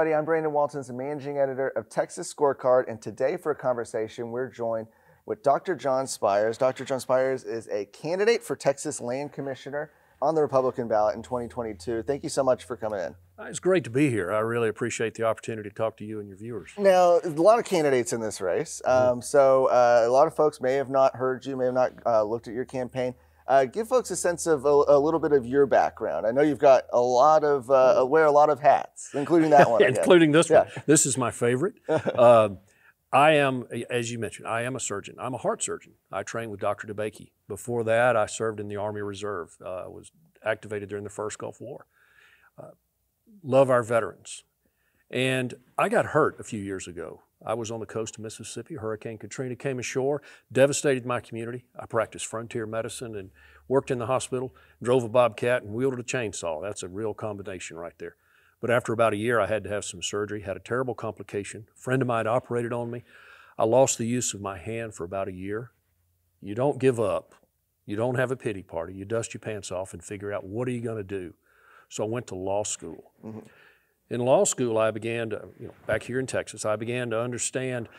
everybody. I'm Brandon Waltons, the managing editor of Texas Scorecard, and today for a conversation, we're joined with Dr. Jon Spiers. Dr. Jon Spiers is a candidate for Texas Land Commissioner on the Republican ballot in 2022. Thank you so much for coming in. It's great to be here. I really appreciate the opportunity to talk to you and your viewers. Now, there's a lot of candidates in this race, so a lot of folks may have not heard you, may have not looked at your campaign. Give folks a sense of a little bit of your background. I know you've got a lot of, wear a lot of hats, including that one. Including this one. This is my favorite. I am, as you mentioned, I am a surgeon. I'm a heart surgeon. I trained with Dr. DeBakey. Before that, I served in the Army Reserve. I was activated during the first Gulf War. Love our veterans. And I got hurt a few years ago. I was on the coast of Mississippi. Hurricane Katrina came ashore, devastated my community. I practiced frontier medicine and worked in the hospital, drove a bobcat and wielded a chainsaw. That's a real combination right there. But after about a year, I had to have some surgery, had a terrible complication. A friend of mine operated on me. I lost the use of my hand for about a year. You don't give up. You don't have a pity party. You dust your pants off and figure out, what are you going to do? So I went to law school. In law school, I began to, back here in Texas, I began to understand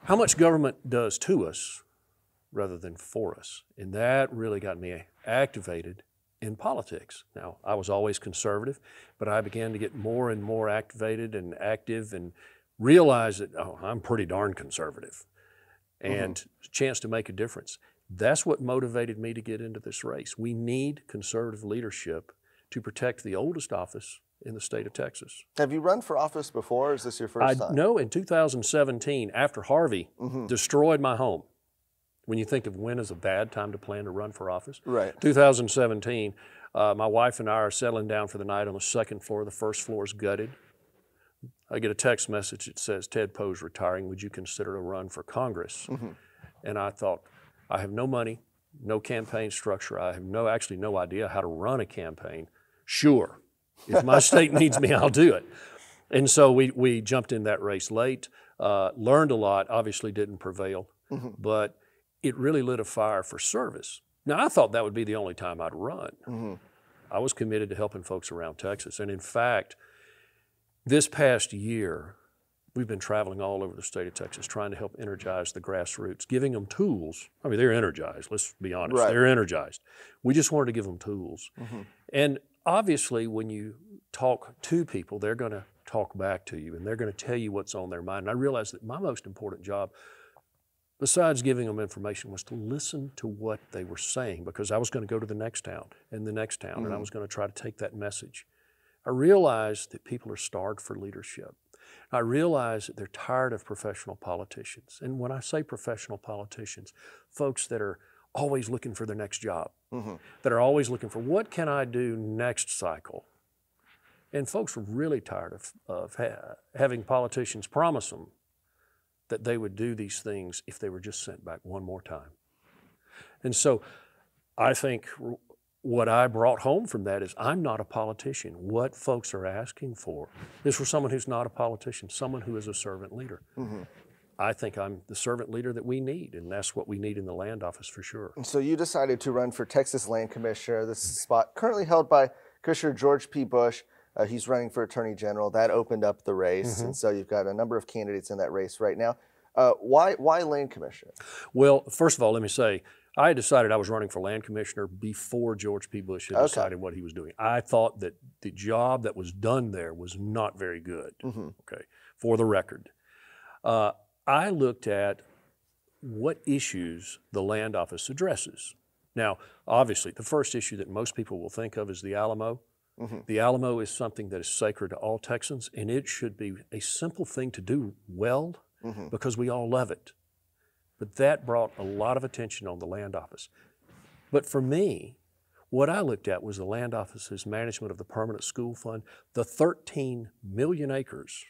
how much government does to us rather than for us. And that really got me activated in politics. Now, I was always conservative, but I began to get more and more activated and active and realize that, I'm pretty darn conservative and a chance to make a difference. That's what motivated me to get into this race. We need conservative leadership to protect the oldest office in the state of Texas. Have you run for office before, or is this your first time? No, in 2017, after Harvey destroyed my home. When you think of when is a bad time to plan to run for office. Right. 2017, my wife and I are settling down for the night on the second floor. The first floor is gutted. I get a text message that says, Ted Poe's retiring. Would you consider a run for Congress? And I thought, I have no money, no campaign structure. I have actually no idea how to run a campaign. Sure, if my state needs me, I'll do it. And so we jumped in that race late, learned a lot, obviously didn't prevail, but it really lit a fire for service. Now, I thought that would be the only time I'd run. I was committed to helping folks around Texas. And in fact, this past year, we've been traveling all over the state of Texas trying to help energize the grassroots, giving them tools. I mean, they're energized, let's be honest. Right. They're energized. We just wanted to give them tools. And obviously, when you talk to people, they're going to talk back to you and they're going to tell you what's on their mind. And I realized that my most important job, besides giving them information, was to listen to what they were saying, because I was going to go to the next town and the next town, and I was going to try to take that message. I realized that people are starved for leadership. I realize that they're tired of professional politicians. And when I say professional politicians, folks that are always looking for their next job, that are always looking for, what can I do next cycle? And folks are really tired of having politicians promise them that they would do these things if they were just sent back one more time. And so I think what I brought home from that is, I'm not a politician. What folks are asking for is for someone who's not a politician, someone who is a servant leader. I think I'm the servant leader that we need, and that's what we need in the land office for sure. And so you decided to run for Texas Land Commissioner. This is a spot currently held by Commissioner George P. Bush. He's running for Attorney General. That opened up the race, and so you've got a number of candidates in that race right now. Why Land Commissioner? Well, first of all, let me say, I decided I was running for Land Commissioner before George P. Bush had decided what he was doing. I thought that the job that was done there was not very good, for the record. I looked at what issues the land office addresses. Now, obviously, the first issue that most people will think of is the Alamo. The Alamo is something that is sacred to all Texans, and it should be a simple thing to do well, because we all love it. But that brought a lot of attention on the land office. But for me, what I looked at was the land office's management of the permanent school fund, the 13 million acres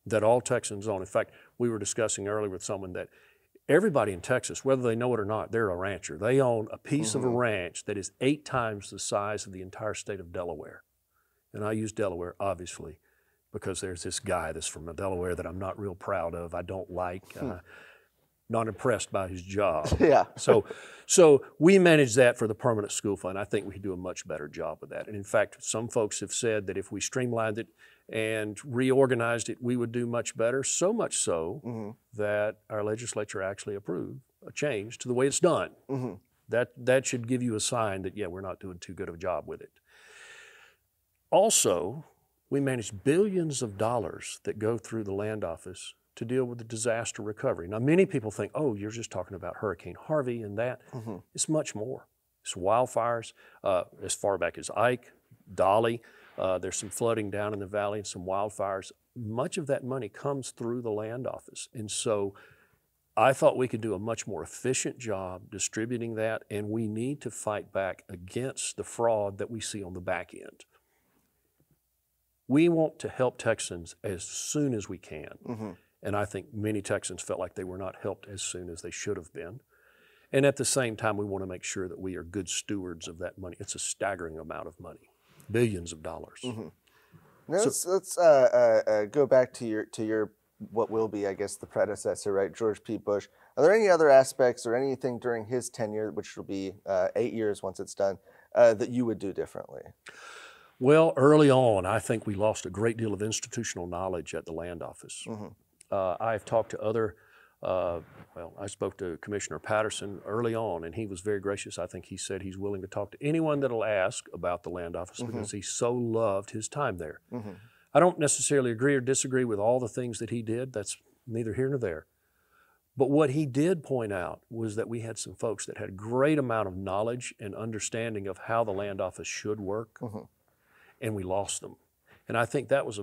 that all Texans own. In fact, we were discussing earlier with someone that everybody in Texas, whether they know it or not, they're a rancher. They own a piece of a ranch that is 8 times the size of the entire state of Delaware. And I use Delaware, obviously, because there's this guy that's from Delaware that I'm not real proud of, I don't like. not impressed by his job. Yeah. So we manage that for the permanent school fund. I think we do a much better job of that. And in fact, some folks have said that if we streamlined it and reorganized it, we would do much better. So much so that our legislature actually approved a change to the way it's done. That should give you a sign that, yeah, we're not doing too good of a job with it. Also, we manage billions of dollars that go through the land office to deal with the disaster recovery. Now, many people think, oh, you're just talking about Hurricane Harvey and that. It's much more. It's wildfires, as far back as Ike, Dolly. There's some flooding down in the valley and some wildfires. Much of that money comes through the land office. And so I thought we could do a much more efficient job distributing that, and we need to fight back against the fraud that we see on the back end. We want to help Texans as soon as we can. And I think many Texans felt like they were not helped as soon as they should have been. And at the same time, we want to make sure that we are good stewards of that money. It's a staggering amount of money, billions of dollars. Now let's go back to your what will be, I guess, the predecessor, right, George P. Bush. Are there any other aspects or anything during his tenure, which will be 8 years once it's done, that you would do differently? Well, early on, I think we lost a great deal of institutional knowledge at the land office. I've talked to other, I spoke to Commissioner Patterson early on, and he was very gracious. I think he said he's willing to talk to anyone that'll ask about the land office because he so loved his time there. I don't necessarily agree or disagree with all the things that he did. That's neither here nor there. But what he did point out was that we had some folks that had a great amount of knowledge and understanding of how the land office should work, and we lost them. And I think that was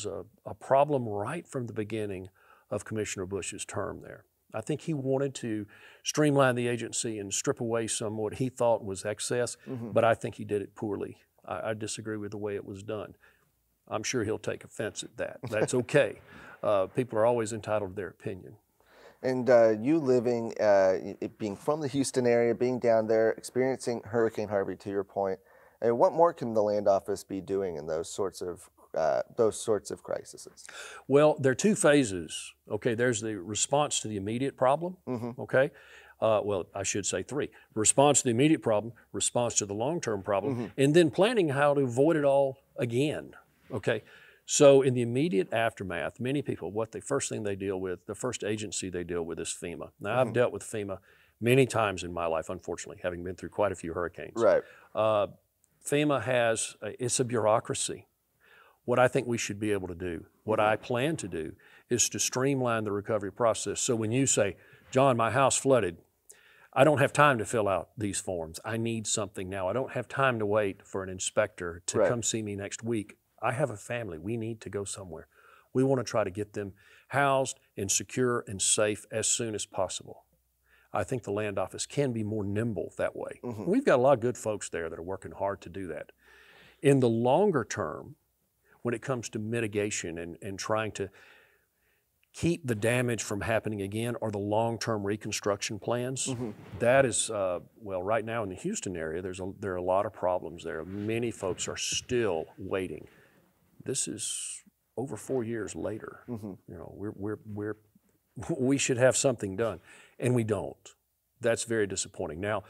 a problem right from the beginning of Commissioner Bush's term there. I think he wanted to streamline the agency and strip away some what he thought was excess, but I think he did it poorly. I disagree with the way it was done. I'm sure he'll take offense at that. That's okay. People are always entitled to their opinion. And you living, being from the Houston area, being down there, experiencing Hurricane Harvey, to your point, and what more can the land office be doing in those sorts of crises? Well, there are two phases. Okay, there's the response to the immediate problem. Okay, well, I should say three: response to the immediate problem, response to the long-term problem, and then planning how to avoid it all again. Okay, so in the immediate aftermath, many people, the first thing they deal with, the first agency they deal with is FEMA. Now, I've dealt with FEMA many times in my life, unfortunately, having been through quite a few hurricanes. Right. FEMA has, it's a bureaucracy. What I think we should be able to do, what I plan to do, is to streamline the recovery process. So when you say, John, my house flooded, I don't have time to fill out these forms. I need something now. I don't have time to wait for an inspector to come see me next week. I have a family. We need to go somewhere. We want to try to get them housed and secure and safe as soon as possible. I think the land office can be more nimble that way. We've got a lot of good folks there that are working hard to do that. In the longer term, when it comes to mitigation and trying to keep the damage from happening again, or the long-term reconstruction plans, that is, well, right now in the Houston area, there are a lot of problems there. Many folks are still waiting. This is over 4 years later. You know, we should have something done, and we don't. That's very disappointing. Now,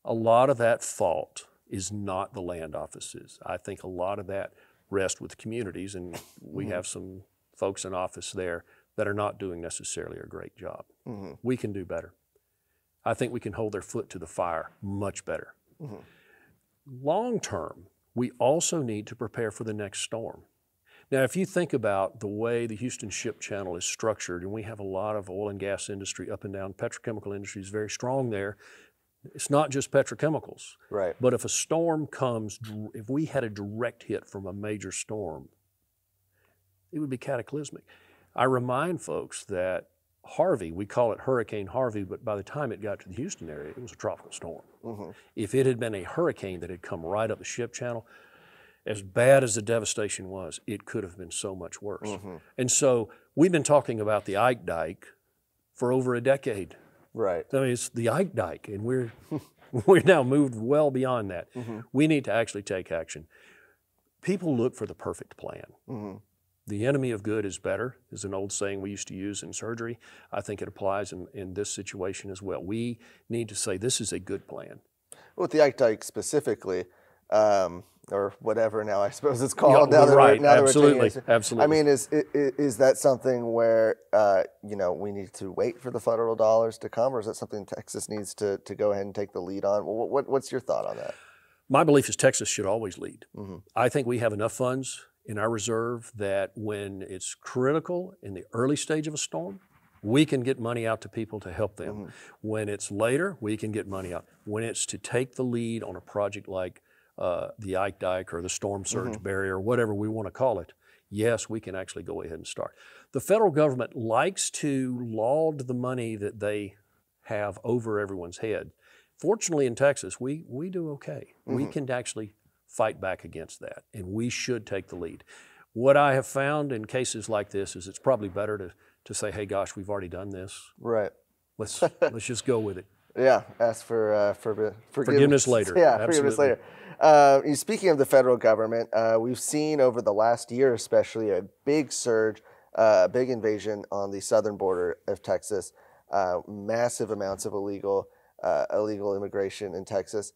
a lot of that fault is not the land offices. I think a lot of that rests with communities, and we have some folks in office there that are not doing necessarily a great job. We can do better. I think we can hold their foot to the fire much better. Long term, we also need to prepare for the next storm. Now, if you think about the way the Houston Ship Channel is structured, and we have a lot of oil and gas industry up and down, petrochemical industry is very strong there. It's not just petrochemicals. Right. But if a storm comes, if we had a direct hit from a major storm, it would be cataclysmic. I remind folks that Harvey, we call it Hurricane Harvey, but by the time it got to the Houston area, it was a tropical storm. If it had been a hurricane that had come right up the Ship Channel, as bad as the devastation was, it could have been so much worse. And so we've been talking about the Ike Dike for over a decade. Right. I mean, it's the Ike Dike, and we're now moved well beyond that. We need to actually take action. People look for the perfect plan. The enemy of good is better is an old saying we used to use in surgery. I think it applies in this situation as well. We need to say this is a good plan. With the Ike Dike specifically, or whatever now I suppose it's called. Yeah, now that right, we're, now absolutely, that we're absolutely. I mean, is that something where we need to wait for the federal dollars to come, or is that something Texas needs to go ahead and take the lead on? What's your thought on that? My belief is Texas should always lead. I think we have enough funds in our reserve that when it's critical in the early stage of a storm, we can get money out to people to help them. When it's later, we can get money out. When it's to take the lead on a project like the Ike Dike or the storm surge barrier, whatever we want to call it, yes, we can actually go ahead and start. The federal government likes to laud the money that they have over everyone's head. Fortunately, in Texas, we do okay. We can actually fight back against that, and we should take the lead. What I have found in cases like this is it's probably better to say, hey, gosh, we've already done this. Right. Let's just go with it. Yeah, ask for forgiveness later. Yeah, absolutely. forgiveness later. Speaking of the federal government, we've seen over the last year especially a big surge, a big invasion on the southern border of Texas, massive amounts of illegal immigration in Texas.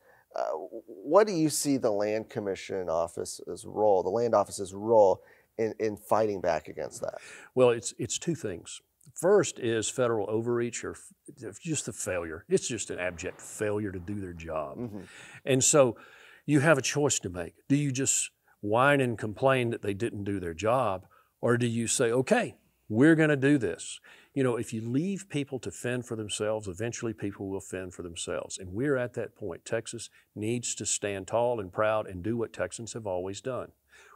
What do you see the Land Commission office's role, the land office's role in fighting back against that? Well, it's two things. First is federal overreach or just a failure. It's just an abject failure to do their job. And so you have a choice to make. Do you just whine and complain that they didn't do their job, or do you say, okay, we're going to do this? You know, if you leave people to fend for themselves, eventually people will fend for themselves. And we're at that point. Texas needs to stand tall and proud and do what Texans have always done.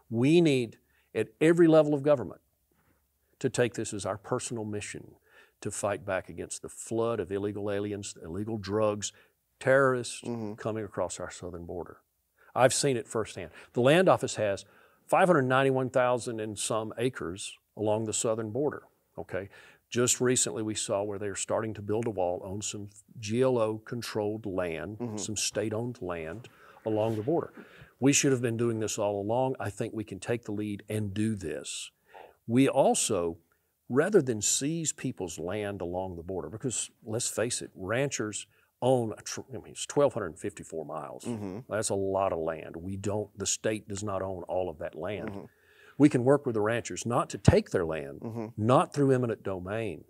We need, at every level of government, to take this as our personal mission to fight back against the flood of illegal aliens, illegal drugs, terrorists coming across our southern border. I've seen it firsthand. The land office has 591,000 and some acres along the southern border, okay? Just recently we saw where they're starting to build a wall on some GLO-controlled land, some state-owned land along the border. We should have been doing this all along. I think we can take the lead and do this. We also, rather than seize people's land along the border, because let's face it, ranchers own, it's 1,254 miles. That's a lot of land. The state does not own all of that land. We can work with the ranchers not to take their land, not through eminent domain,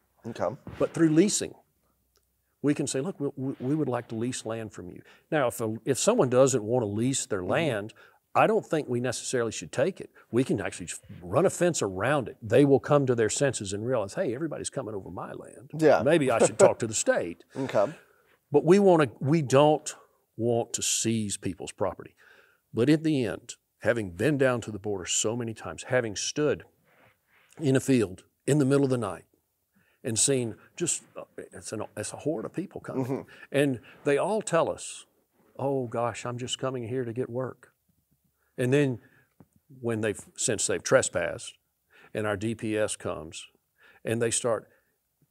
but through leasing. We can say, look, we would like to lease land from you. Now, if someone doesn't want to lease their land, I don't think we necessarily should take it. We can actually run a fence around it. They will come to their senses and realize, hey, everybody's coming over my land. Yeah. Maybe I should talk to the state. But we don't want to seize people's property. But in the end, having been down to the border so many times, having stood in a field in the middle of the night and seen just, it's a horde of people coming. And they all tell us, oh gosh, I'm just coming here to get work. And then since they've trespassed and our DPS comes and they start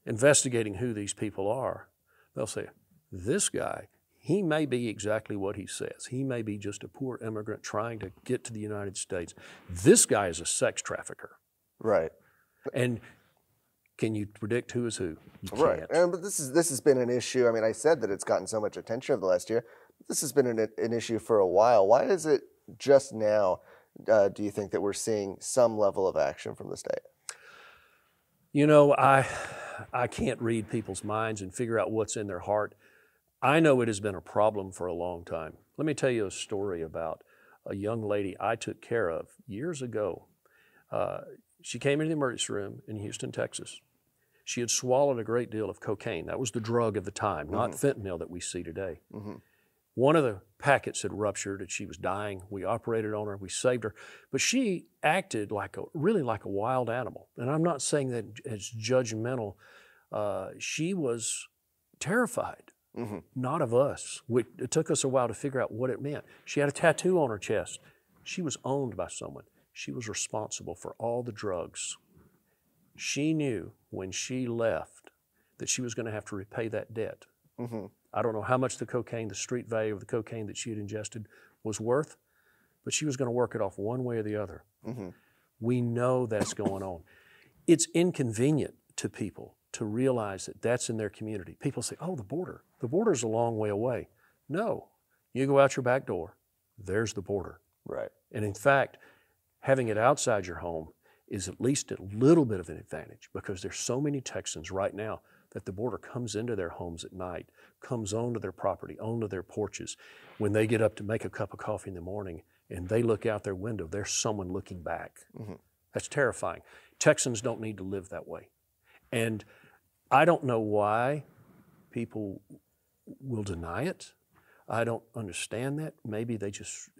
investigating who these people are, they'll say, this guy, he may be exactly what he says. He may be just a poor immigrant trying to get to the United States. This guy is a sex trafficker. Right. And can you predict who is who? You can't. Right. But this has been an issue. I mean, I said that it's gotten so much attention over the last year. This has been an issue for a while. Why is it just now, do you think, that we're seeing some level of action from the state? You know, I can't read people's minds and figure out what's in their heart. I know it has been a problem for a long time. Let me tell you a story about a young lady I took care of years ago. She came into the emergency room in Houston, Texas. She had swallowed a great deal of cocaine. That was the drug of the time, not fentanyl that we see today. One of the packets had ruptured and she was dying. We operated on her, we saved her, but she acted really like a wild animal. And I'm not saying that as judgmental. She was terrified, not of us. It took us a while to figure out what it meant. She had a tattoo on her chest. She was owned by someone. She was responsible for all the drugs. She knew when she left that she was going to have to repay that debt. I don't know how much the street value of the cocaine that she had ingested was worth, but she was going to work it off one way or the other. We know that's going on. It's inconvenient to people to realize that that's in their community. People say, oh, the border. The border's a long way away. No, you go out your back door, there's the border. Right. And in fact, having it outside your home is at least a little bit of an advantage, because there's so many Texans right now that the border comes into their homes at night, comes onto their property, onto their porches. When they get up to make a cup of coffee in the morning and they look out their window, there's someone looking back. Mm-hmm. That's terrifying. Texans don't need to live that way. And I don't know why people will deny it. I don't understand that. Maybe they just,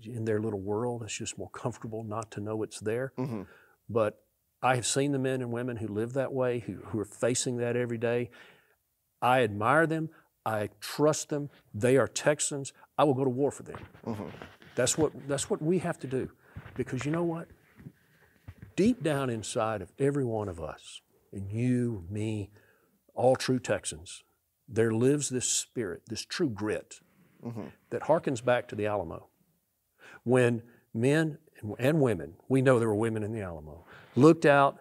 in their little world, it's just more comfortable not to know it's there. Mm-hmm. But I have seen the men and women who live that way, who are facing that every day. I admire them. I trust them. They are Texans. I will go to war for them. Mm-hmm. That's what we have to do. Because you know what? Deep down inside of every one of us, and you, me, all true Texans, there lives this spirit, this true grit, mm-hmm. that harkens back to the Alamo. When men and women, we know there were women in the Alamo, looked out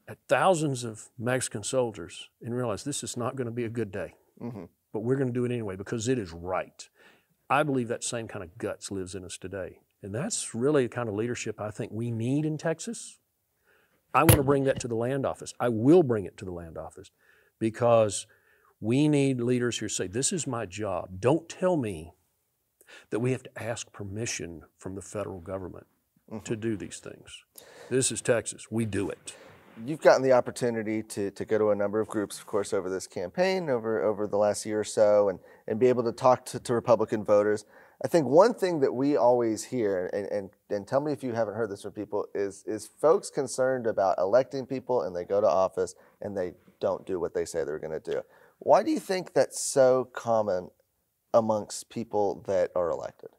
at thousands of Mexican soldiers and realized this is not going to be a good day, mm-hmm. but we're going to do it anyway because it is right. I believe that same kind of guts lives in us today. And that's really the kind of leadership I think we need in Texas. I want to bring that to the land office. I will bring it to the land office, because we need leaders who say, this is my job. Don't tell me that we have to ask permission from the federal government mm-hmm. to do these things. This is Texas. We do it. You've gotten the opportunity to go to a number of groups, of course, over this campaign, over the last year or so, and be able to talk to Republican voters. I think one thing that we always hear, and tell me if you haven't heard this from people, is folks concerned about electing people and they go to office and they don't do what they say they're going to do. Why do you think that's so common amongst people that are elected?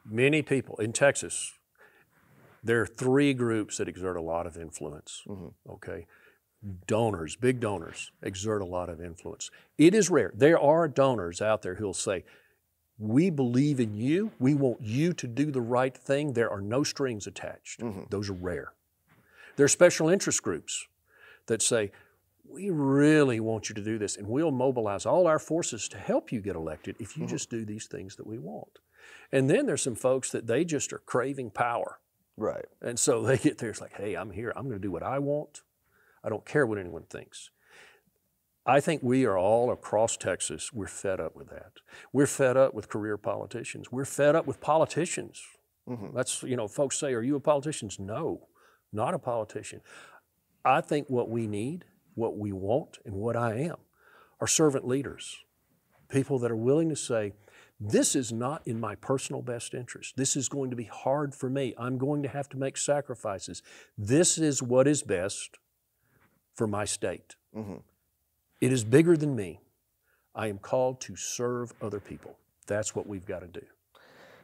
Many people in Texas, there are three groups that exert a lot of influence, mm-hmm. okay? Donors, big donors, exert a lot of influence. It is rare. There are donors out there who'll say, we believe in you. We want you to do the right thing. There are no strings attached. Mm-hmm. Those are rare. There are special interest groups that say, we really want you to do this, and we'll mobilize all our forces to help you get elected if you mm-hmm. just do these things that we want. And then there's some folks that they just are craving power. Right. And so they get there, it's like, hey, I'm here. I'm going to do what I want. I don't care what anyone thinks. I think we are all across Texas, we're fed up with that. We're fed up with career politicians. We're fed up with politicians. Mm-hmm. That's, folks say, are you a politician? No, not a politician. I think what we need, what we want, and what I am are servant leaders. People that are willing to say, this is not in my personal best interest. This is going to be hard for me. I'm going to have to make sacrifices. This is what is best for my state. Mm-hmm. It is bigger than me. I am called to serve other people. That's what we've got to do.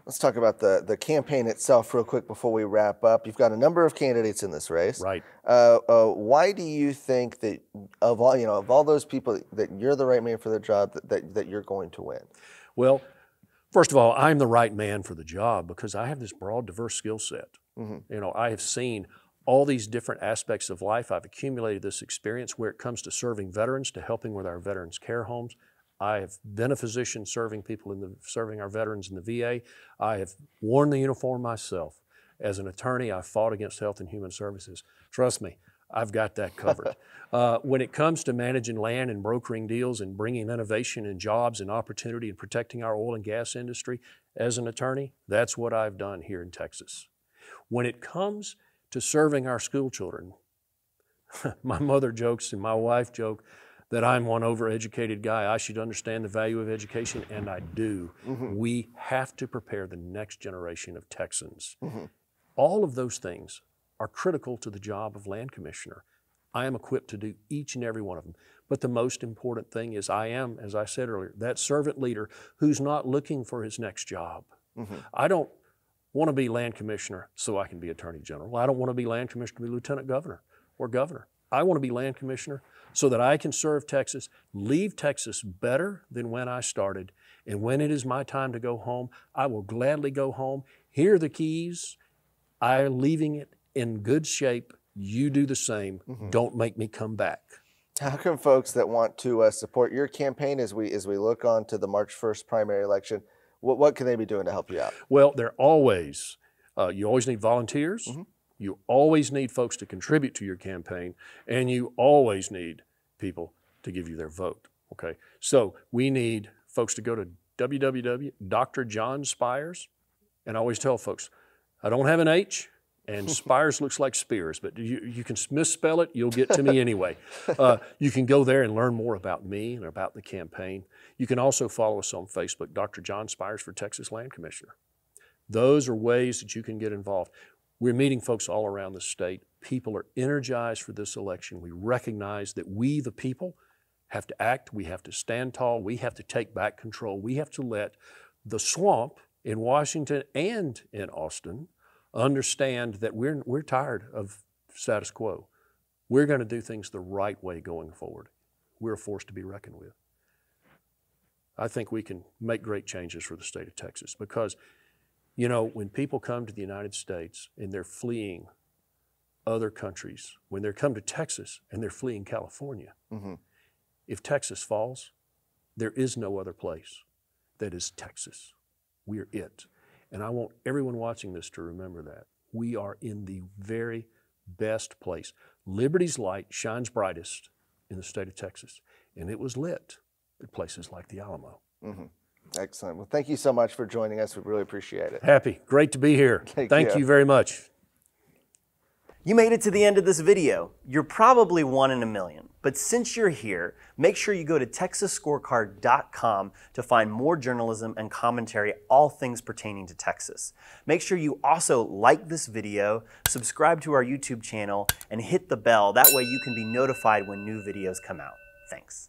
Let's talk about the campaign itself real quick before we wrap up. You've got a number of candidates in this race. Right. Why do you think that of all those people that you're the right man for the job, that you're going to win? Well, first of all, I'm the right man for the job because I have this broad, diverse skill set. Mm-hmm. I have seen all these different aspects of life. I've accumulated this experience where it comes to serving veterans, to helping with our veterans care homes. I have been a physician serving our veterans in the VA. I have worn the uniform myself. As an attorney, I fought against Health and Human Services. Trust me, I've got that covered. When it comes to managing land and brokering deals and bringing innovation and jobs and opportunity and protecting our oil and gas industry, as an attorney, that's what I've done here in Texas. When it comes to serving our school children, my mother jokes and my wife joke that I'm one overeducated guy. I should understand the value of education, and I do. Mm-hmm. We have to prepare the next generation of Texans. Mm-hmm. All of those things are critical to the job of land commissioner. I am equipped to do each and every one of them. But the most important thing is I am, as I said earlier, that servant leader who's not looking for his next job. Mm-hmm. I don't want to be land commissioner so I can be attorney general. I don't want to be land commissioner to be lieutenant governor or governor. I want to be land commissioner so that I can serve Texas, leave Texas better than when I started, and when it is my time to go home, I will gladly go home, hear the keys, I'm leaving it in good shape. You do the same. Don't make me come back. How can folks that want to support your campaign as we look on to the March 1st primary election, what can they be doing to help you out? Well, you always need volunteers. You always need folks to contribute to your campaign, and you always need people to give you their vote. Okay, so we need folks to go to www.drjonspiers, and I always tell folks, I don't have an H, and Spiers looks like Spears, but you can misspell it, you'll get to me anyway. You can go there and learn more about me and about the campaign. You can also follow us on Facebook, Dr. Jon Spiers for Texas Land Commissioner. Those are ways that you can get involved. We're meeting folks all around the state. People are energized for this election. We recognize that we, the people, have to act. We have to stand tall. We have to take back control. We have to let the swamp in Washington and in Austin understand that we're tired of status quo. We're going to do things the right way going forward. We're a force to be reckoned with. I think we can make great changes for the state of Texas because, you know, when people come to the United States and they're fleeing other countries, when they come to Texas and they're fleeing California, if Texas falls, there is no other place that is Texas. We're it. And I want everyone watching this to remember that. We are in the very best place. Liberty's light shines brightest in the state of Texas, and it was lit at places like the Alamo. Excellent. Well, thank you so much for joining us. We really appreciate it. Happy. Great to be here. Thank you very much. You made it to the end of this video. You're probably one in a million. But since you're here, make sure you go to TexasScorecard.com to find more journalism and commentary, all things pertaining to Texas. Make sure you also like this video, subscribe to our YouTube channel, and hit the bell. That way you can be notified when new videos come out. Thanks.